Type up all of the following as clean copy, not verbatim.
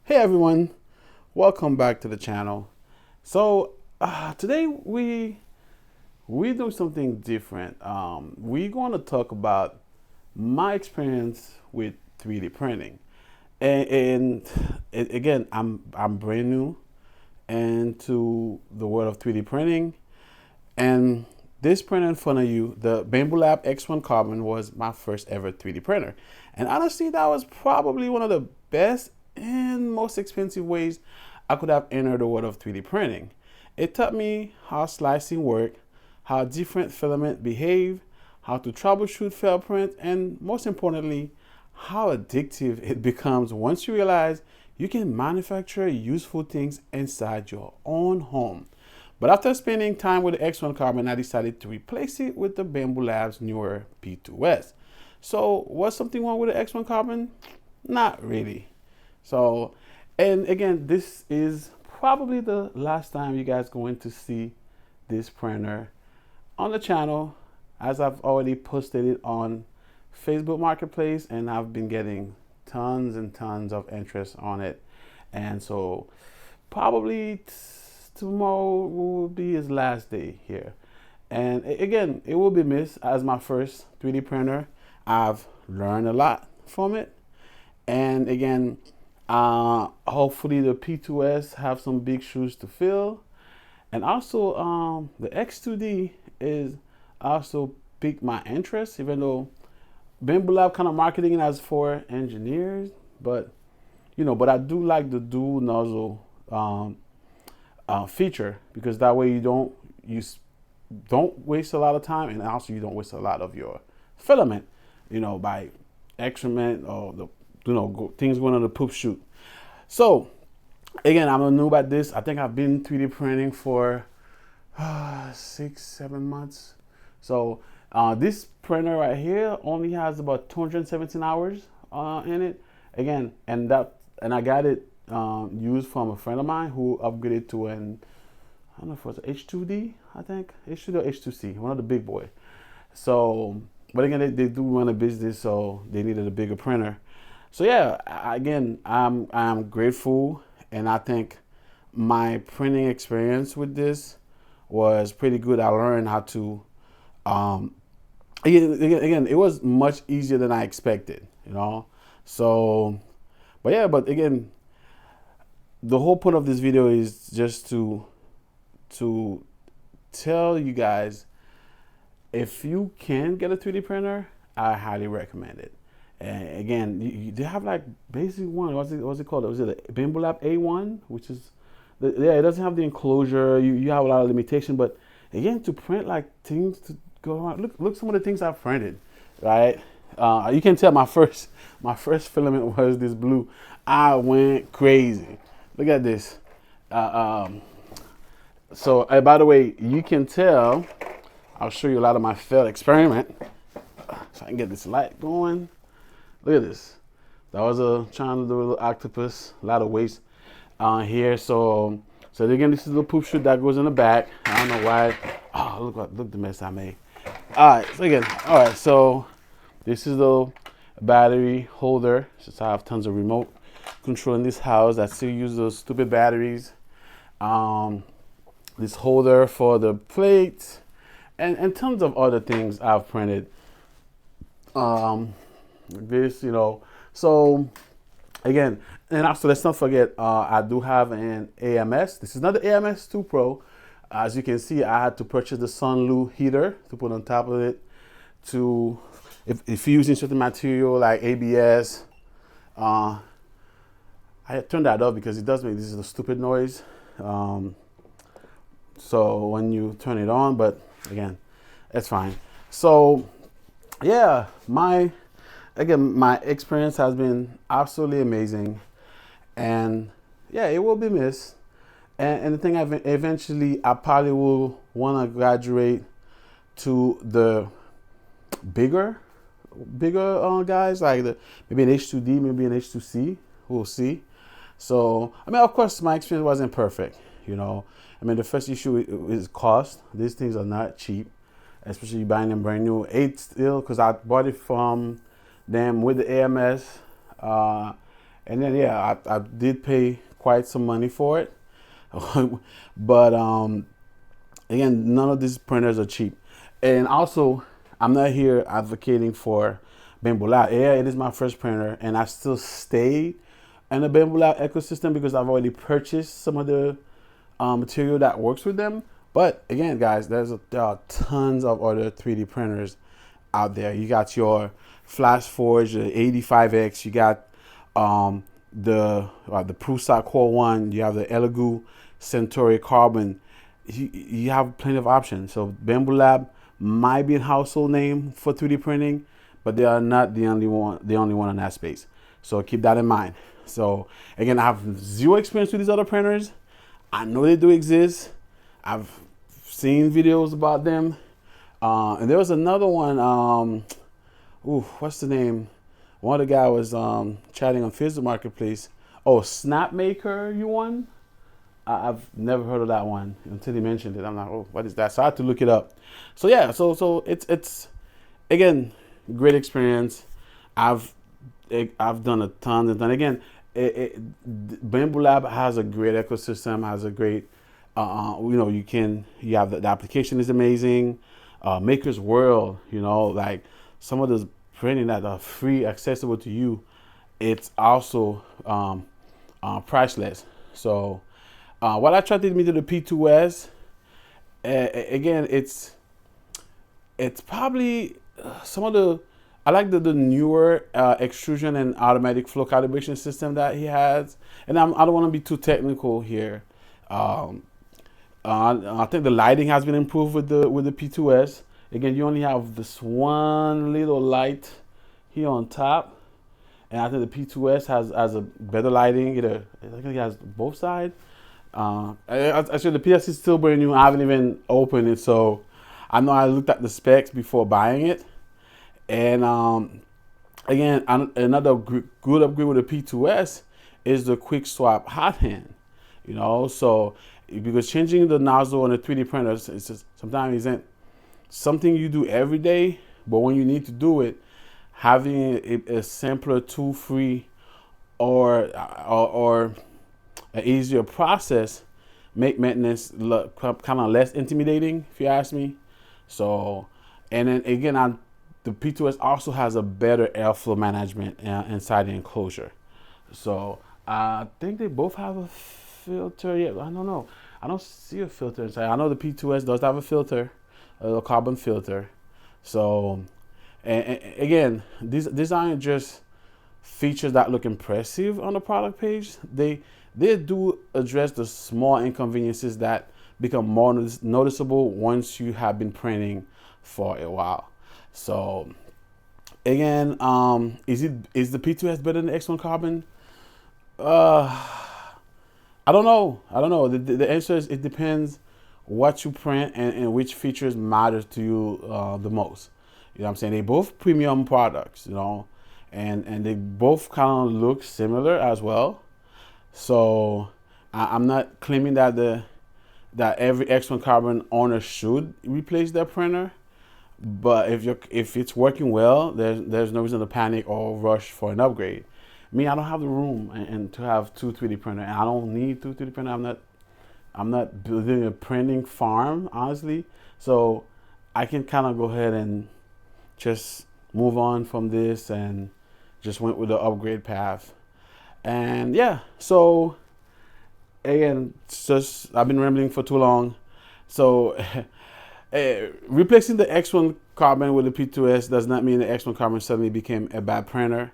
Hey everyone, welcome back to the channel. So today we do something different. We're going to talk about my experience with 3D printing, and again, I'm brand new into the world of 3D printing, and this printer in front of you, the Bambu Lab X1-Carbon, was my first ever 3D printer. And honestly, that was probably one of the best and most expensive ways I could have entered the world of 3D printing. It taught me how slicing worked, how different filament behave, how to troubleshoot failed print, and most importantly, how addictive it becomes once you realize you can manufacture useful things inside your own home. But after spending time with the X1-Carbon, I decided to replace it with the Bambu Lab's newer P2S. So was something wrong with the X1-Carbon? Not really. So, and again, this is probably the last time you guys going to see this printer on the channel, as I've already posted it on Facebook Marketplace, and I've been getting tons and tons of interest on it. And so probably tomorrow will be his last day here. And again, it will be missed as my first 3D printer. I've learned a lot from it. And again, hopefully the P2S have some big shoes to fill. And also the X2D is also piqued my interest, even though Bambu Lab kind of marketing it as for engineers, but but I do like the dual nozzle feature, because that way you don't waste a lot of time, and also you don't waste a lot of your filament, by excrement or the things going on the poop chute. So again, I'm new at this. I think I've been 3D printing for 6-7 months. So this printer right here only has about 217 hours in it. Again, and I got it used from a friend of mine who upgraded to an, I don't know if it was H2D, I think H2D or H2C, one of the big boy. So, but again, they do run a business, so they needed a bigger printer. So yeah, again, I'm grateful, and I think my printing experience with this was pretty good. I learned how to, again, it was much easier than I expected, So, but again, the whole point of this video is just to tell you guys, if you can get a 3D printer, I highly recommend it. And again, they have like basic one. What's it called? Was it a Bambu Lab A1, which is it doesn't have the enclosure. You have a lot of limitation, but again, to print like things to go around. Look some of the things I've printed, right? You can tell my first filament was this blue. I went crazy. Look at this. So by the way, you can tell. I'll show you a lot of my failed experiment. So I can get this light going. Look at this. That was trying to do a little octopus. A lot of waste here. So again, this is the poop chute that goes in the back. I don't know why. Oh, look the mess I made. All right. So again, all right. So this is the battery holder. Since I have tons of remote control in this house that still use those stupid batteries. This holder for the plate, and tons of other things I've printed. This, so again, and also let's not forget, I do have an AMS. This is not the AMS 2 Pro. As you can see, I had to purchase the Sunlu heater to put on top of it. If you're using certain material like ABS, I turned that off because it does make this is a stupid noise. So when you turn it on, but again, it's fine. So yeah, my experience has been absolutely amazing, and yeah, it will be missed. And the thing, eventually I probably will want to graduate to the bigger guys, like maybe an H2D, maybe an H2C. We'll see. So I mean, of course, my experience wasn't perfect. I mean, the first issue is cost. These things are not cheap, especially buying them brand new. Still, because I bought it from them with the AMS, And then yeah, I did pay quite some money for it. But again, none of these printers are cheap. And also, I'm not here advocating for Bambu Lab. Yeah, it is my first printer, and I still stay in the Bambu Lab ecosystem because I've already purchased some of the material that works with them. But again, guys, there are tons of other 3D printers out there. You got your FlashForge, the 85X. You got the Prusa Core 1. You have the Elegoo Centauri Carbon. You have plenty of options. So Bambu Lab might be a household name for 3D printing, but they are not the only one in that space. So keep that in mind. So again, I have zero experience with these other printers. I know they do exist. I've seen videos about them. And there was another one. What's the name? One of the guys was chatting on Facebook Marketplace. Oh, Snapmaker, you won? I've never heard of that one until he mentioned it. I'm like, oh, what is that? So I had to look it up. So yeah, so it's again, great experience. I've done a ton and again, Bambu Lab has a great ecosystem, has a great you have the application is amazing. Maker's World, like some of the printing that are free, accessible to you, it's also priceless. So what attracted me to the P2S, again, it's probably some of the, I like the newer extrusion and automatic flow calibration system that he has. And I don't want to be too technical here. I think the lighting has been improved with the P2S. Again, you only have this one little light here on top, and I think the P2S has a better lighting. I think it has both sides. Actually, the PS is still brand new. I haven't even opened it, so I know I looked at the specs before buying it. And again, another good upgrade with the P2S is the quick swap hot hand. So because changing the nozzle on a 3D printer sometimes isn't something you do every day, but when you need to do it, having a simpler tool-free or an easier process make maintenance look kind of less intimidating, if you ask me. So, and then again, the P2S also has a better airflow management inside the enclosure. So I think they both have a filter. Yeah, I don't know. I don't see a filter inside. I know the P2S does have a filter, a little carbon filter. So, and again, these aren't just features that look impressive on the product page. They do address the small inconveniences that become more noticeable once you have been printing for a while. So again, is the P2S better than the X1-Carbon? I don't know. The answer is it depends what you print and which features matter to you the most. You know what I'm saying? They both premium products, and they both kind of look similar as well. So I'm not claiming that that every X1-Carbon owner should replace their printer, but if it's working well, there's no reason to panic or rush for an upgrade. Me, I don't have the room and to have two 3D printer, and I don't need two 3D printer. I'm not building a printing farm, honestly. So I can kind of go ahead and just move on from this and just went with the upgrade path. And yeah, so again, I've been rambling for too long. So replacing the X1-Carbon with the P2S does not mean the X1-Carbon suddenly became a bad printer.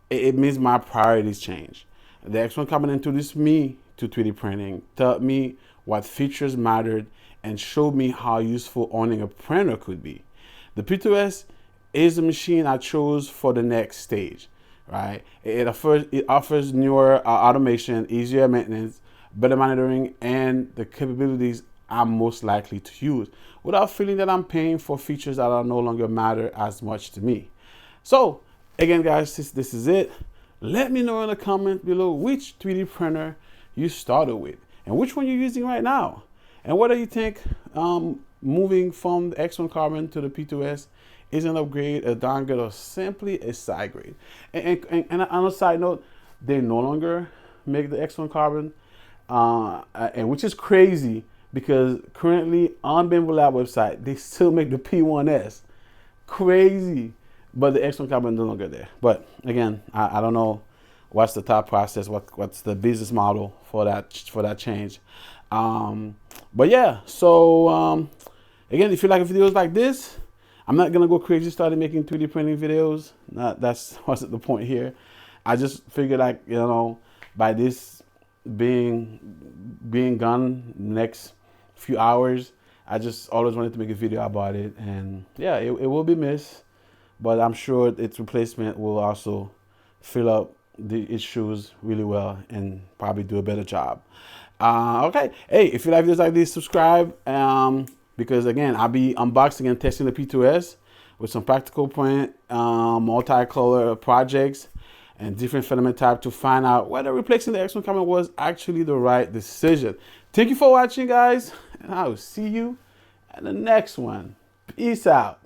It means my priorities change. The X1-Carbon introduced me to 3D printing, taught me what features mattered, and showed me how useful owning a printer could be. The P2S is the machine I chose for the next stage, right? It offers newer automation, easier maintenance, better monitoring, and the capabilities I'm most likely to use without feeling that I'm paying for features that no longer matter as much to me. So again, guys, this is it. Let me know in the comment below which 3D printer you started with and which one you're using right now. And whether you think moving from the X1-Carbon to the P2S is an upgrade, a downgrade, or simply a side grade. And on a side note, they no longer make the X1-Carbon, and which is crazy because currently on Bambu Lab website they still make the P1S. Crazy, but the X1-Carbon no longer there. But again, I don't know what's the thought process, what's the business model for that change. But yeah, so again, if you like videos like this, I'm not gonna go crazy starting making 3D printing videos. That's wasn't the point here. I just figured, like, you know, by this being gone next few hours, I just always wanted to make a video about it. And yeah, it will be missed, but I'm sure its replacement will also fill up its shoes really well and probably do a better job. Okay, hey, if you like videos like this, subscribe, because again, I'll be unboxing and testing the P2S with some practical print, multicolor projects and different filament type to find out whether replacing the X1-Carbon was actually the right decision. Thank you for watching, guys, and I will see you in the next one. Peace out.